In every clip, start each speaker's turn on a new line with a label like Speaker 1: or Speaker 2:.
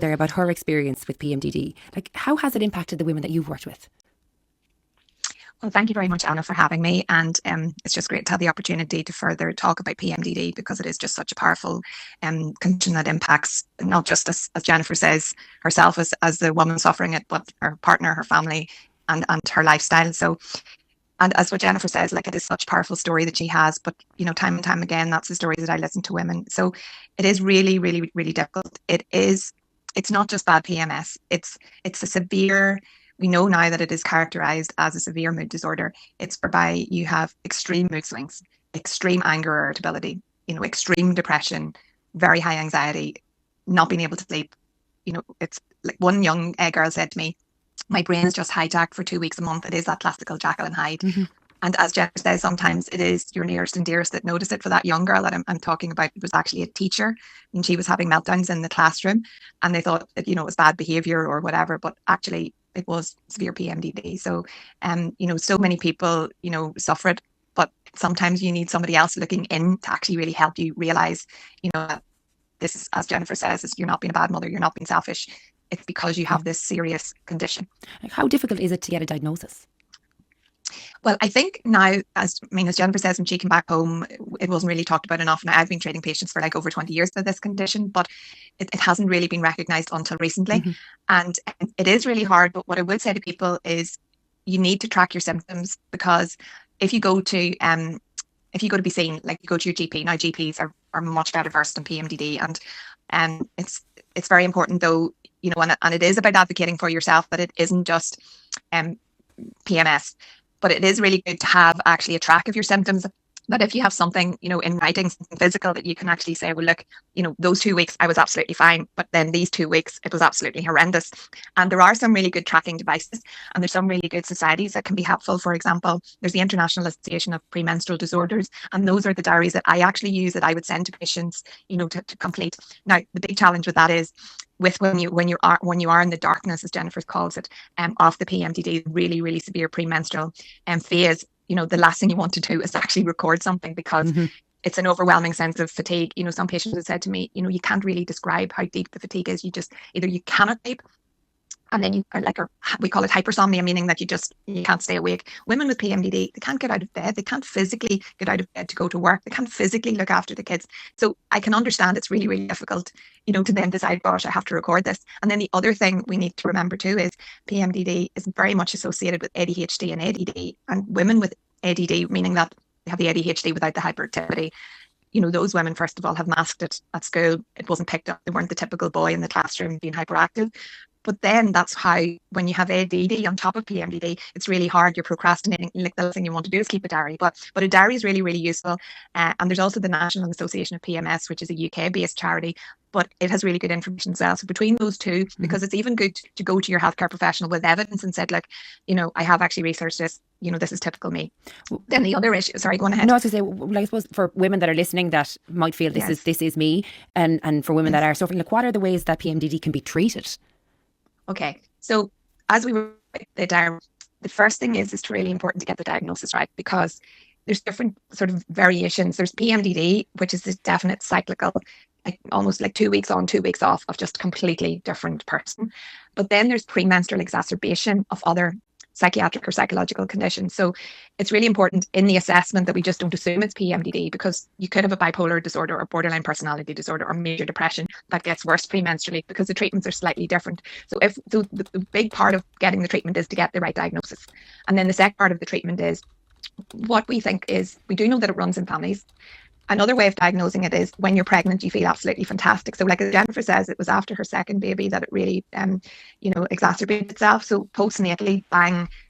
Speaker 1: there about her experience with PMDD. Like, how has it impacted the women that you've worked with?
Speaker 2: Well, thank you very much, Anna, for having me. And it's just great to have the opportunity to further talk about PMDD, because it is just such a powerful condition that impacts not just, as Jennifer says, herself as the woman suffering it, but her partner, her family, and her lifestyle. So, and as what Jennifer says, like, it is such a powerful story that she has. But, you know, time and time again, that's the stories that I listen to women. So it is really, really, really difficult. It's not just bad PMS. It's a severe. We know now that it is characterized as a severe mood disorder. It's whereby you have extreme mood swings, extreme anger or irritability, you know, extreme depression, very high anxiety, not being able to sleep. You know, it's like one young girl said to me, my brain is just hijacked for 2 weeks a month. It is that classical Jekyll and Hyde. Mm-hmm. And as Jennifer says, sometimes it is your nearest and dearest that notice it. For that young girl that I'm talking about, it was actually a teacher, and she was having meltdowns in the classroom, and they thought that, you know, it was bad behavior or whatever, but actually it was severe PMDD. So, you know, so many people, you know, suffer it, but sometimes you need somebody else looking in to actually really help you realize, you know, that this is, as Jennifer says, is you're not being a bad mother, you're not being selfish. It's because you have this serious condition.
Speaker 1: Like, how difficult is it to get a diagnosis?
Speaker 2: Well, I think now, as Jennifer says, when she came back home, it wasn't really talked about enough. Now, I've been treating patients for like over 20 years with this condition, but it hasn't really been recognised until recently. Mm-hmm. And it is really hard. But what I would say to people is you need to track your symptoms, because if you go to be seen, like you go to your GP, now GPs are much better versed in PMDD, and it's very important though, you know, and it is about advocating for yourself, that it isn't just PMS. But it is really good to have actually a track of your symptoms, that if you have something, you know, in writing, something physical, that you can actually say, well, look, you know, those 2 weeks I was absolutely fine, but then these 2 weeks it was absolutely horrendous. And there are some really good tracking devices, and there's some really good societies that can be helpful. For example, there's the International Association of Premenstrual Disorders, and those are the diaries that I actually use, that I would send to patients, you know, to complete. Now, the big challenge with that is, with when you are in the darkness, as Jennifer calls it, of the PMDD, really, really severe premenstrual phase, you know, the last thing you want to do is actually record something, because mm-hmm. it's an overwhelming sense of fatigue. You know, some patients have said to me, you know, you can't really describe how deep the fatigue is. You just, either you cannot sleep, and then you are like, we call it hypersomnia, meaning that you can't stay awake. Women with PMDD, they can't get out of bed. They can't physically get out of bed to go to work. They can't physically look after the kids. So I can understand it's really, really difficult, you know, to then decide, gosh, I have to record this. And then the other thing we need to remember too is PMDD is very much associated with ADHD and ADD. And women with ADD, meaning that they have the ADHD without the hyperactivity, you know, those women, first of all, have masked it at school. It wasn't picked up. They weren't the typical boy in the classroom being hyperactive. But then that's how, when you have ADD on top of PMDD, it's really hard. You're procrastinating. Like, the last thing you want to do is keep a diary. But a diary is really, really useful. And there's also the National Association of PMS, which is a UK-based charity, but it has really good information as well. So between those two, mm-hmm. because it's even good to go to your healthcare professional with evidence and said, look, you know, I have actually researched this. You know, this is typical me. Then the other issue, sorry, go on ahead.
Speaker 1: No, I was going to say, well, I suppose for women that are listening that might feel this is me, and for women that are suffering, like, what are the ways that PMDD can be treated?
Speaker 2: Okay, so as we were the first thing is it's really important to get the diagnosis right, because there's different sort of variations. There's PMDD, which is this definite cyclical, like almost like 2 weeks on, 2 weeks off of just completely different person. But then there's premenstrual exacerbation of other psychiatric or psychological conditions. So it's really important in the assessment that we just don't assume it's PMDD, because you could have a bipolar disorder or borderline personality disorder or major depression that gets worse premenstrually, because the treatments are slightly different. So the big part of getting the treatment is to get the right diagnosis. And then the second part of the treatment is, what we think is, we do know that it runs in families. Another way of diagnosing it is, when you're pregnant, you feel absolutely fantastic. So like Jennifer says, it was after her second baby that it really, exacerbated itself. So postnatally,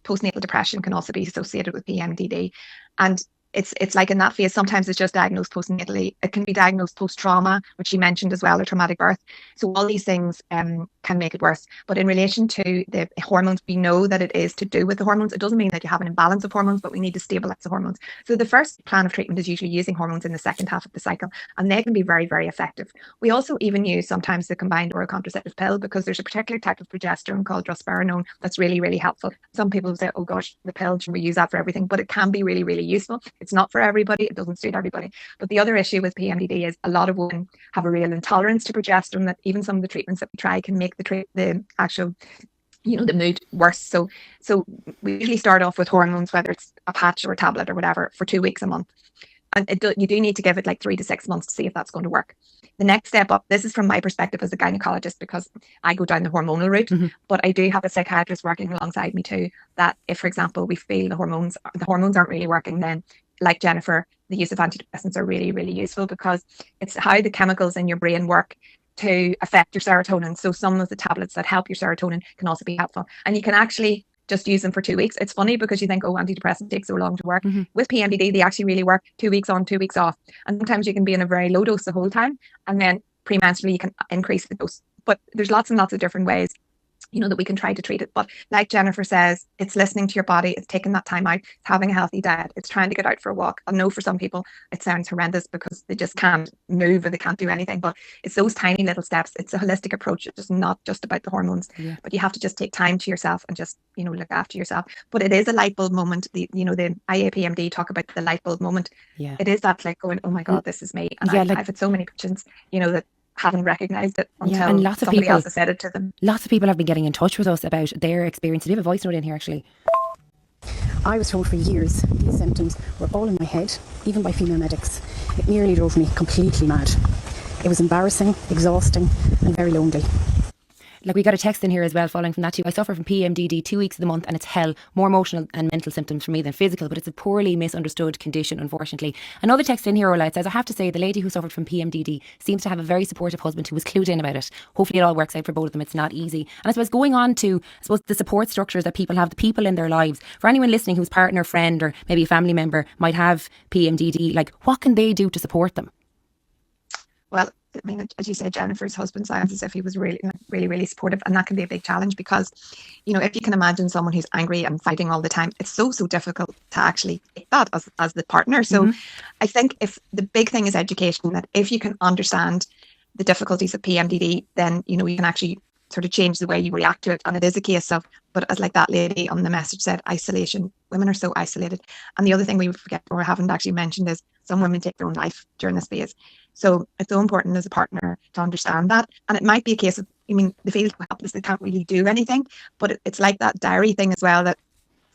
Speaker 2: postnatal depression can also be associated with PMDD. And it's like in that phase, sometimes it's just diagnosed postnatally. It can be diagnosed post-trauma, which she mentioned as well, or traumatic birth. So all these things can make it worse. But in relation to the hormones, we know that it is to do with the hormones. It doesn't mean that you have an imbalance of hormones, but we need to stabilize the hormones. So the first plan of treatment is usually using hormones in the second half of the cycle, and they can be very, very effective. We also even use sometimes the combined oral contraceptive pill, because there's a particular type of progesterone called drospirenone that's really, really helpful. Some people say, oh gosh, the pill, should we use that for everything? But it can be really, really useful. It's not for everybody. It doesn't suit everybody. But the other issue with PMDD is a lot of women have a real intolerance to progesterone, that even some of the treatments that we try can make the actual the mood worse. So we usually start off with hormones, whether it's a patch or a tablet or whatever, for 2 weeks a month. And you do need to give it like 3 to 6 months to see if that's going to work. The next step up, this is from my perspective as a gynecologist, because I go down the hormonal route, but I do have a psychiatrist working alongside me too, that if, for example, we feel the hormones aren't really working, then like Jennifer, the use of antidepressants are really, really useful, because it's how the chemicals in your brain work to affect your serotonin. So some of the tablets that help your serotonin can also be helpful. And you can actually just use them for 2 weeks. It's funny because you think, oh, antidepressants take so long to work. With PMDD, they actually really work 2 weeks on, 2 weeks off. And sometimes you can be in a very low dose the whole time, and then premenstrually you can increase the dose. But there's lots and lots of different ways that we can try to treat it. But like Jennifer says, it's listening to your body, it's taking that time out, it's having a healthy diet, it's trying to get out for a walk. I know for some people it sounds horrendous because they just can't move or they can't do anything, but it's those tiny little steps. It's a holistic approach. It's just not just about the hormones, but you have to just take time to yourself and just look after yourself. But it is a light bulb moment. The IAPMD talk about the light bulb moment. It is that like going, oh my God, this is me. And I've had so many patients that haven't recognised it until somebody else has said it to them.
Speaker 1: Lots of people have been getting in touch with us about their experience. Do you have a voice note in here actually?
Speaker 3: I was told for years these symptoms were all in my head, even by female medics. It nearly drove me completely mad. It was embarrassing, exhausting and very lonely.
Speaker 1: Like, we got a text in here as well following from that too. I suffer from PMDD 2 weeks of the month and it's hell. More emotional and mental symptoms for me than physical, but it's a poorly misunderstood condition, unfortunately. Another text in here, Ola, it says, I have to say the lady who suffered from PMDD seems to have a very supportive husband who was clued in about it. Hopefully it all works out for both of them. It's not easy. And I suppose going on to the support structures that people have, the people in their lives, for anyone listening whose partner, friend or maybe a family member might have PMDD, like, what can they do to support them?
Speaker 2: Well, I mean, as you said, Jennifer's husband sounds as if he was really, really, really supportive, and that can be a big challenge because, if you can imagine someone who's angry and fighting all the time, it's so difficult to actually take that as the partner. So I think if the big thing is education, that if you can understand the difficulties of PMDD, then, you can actually sort of change the way you react to it. And it is a case of, but as like that lady on the message said, isolation. Women are so isolated. And the other thing we would forget or haven't actually mentioned is some women take their own life during this phase. So it's so important as a partner to understand that. And it might be a case of, they feel so helpless, they can't really do anything. But it's like that diary thing as well, that,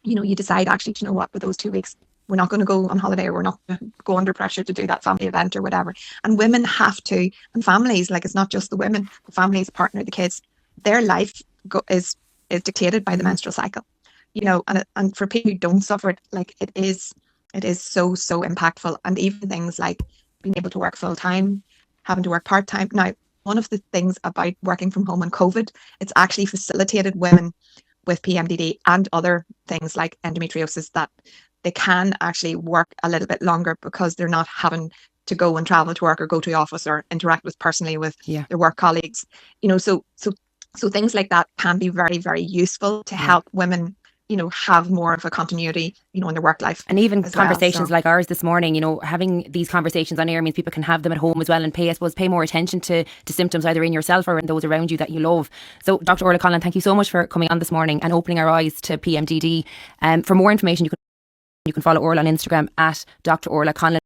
Speaker 2: you decide actually, you know what, for those 2 weeks, we're not going to go on holiday, or we're not going to go under pressure to do that family event or whatever. And women have to, and families, like, it's not just the women, the families, the partner, the kids, their life is dictated by the menstrual cycle, and for people who don't suffer it, like, it is so impactful. And even things like being able to work full time, having to work part time. Now, one of the things about working from home and COVID, it's actually facilitated women with PMDD and other things like endometriosis that they can actually work a little bit longer because they're not having to go and travel to work or go to the office or interact personally with their work colleagues. So things like that can be very, very useful to help women, have more of a continuity, in their work life.
Speaker 1: And even conversations like ours this morning, having these conversations on air means people can have them at home as well and pay more attention to symptoms either in yourself or in those around you that you love. So Dr. Orla Conlon, thank you so much for coming on this morning and opening our eyes to PMDD. For more information, you can follow Orla on Instagram at Dr. Orla Conlon.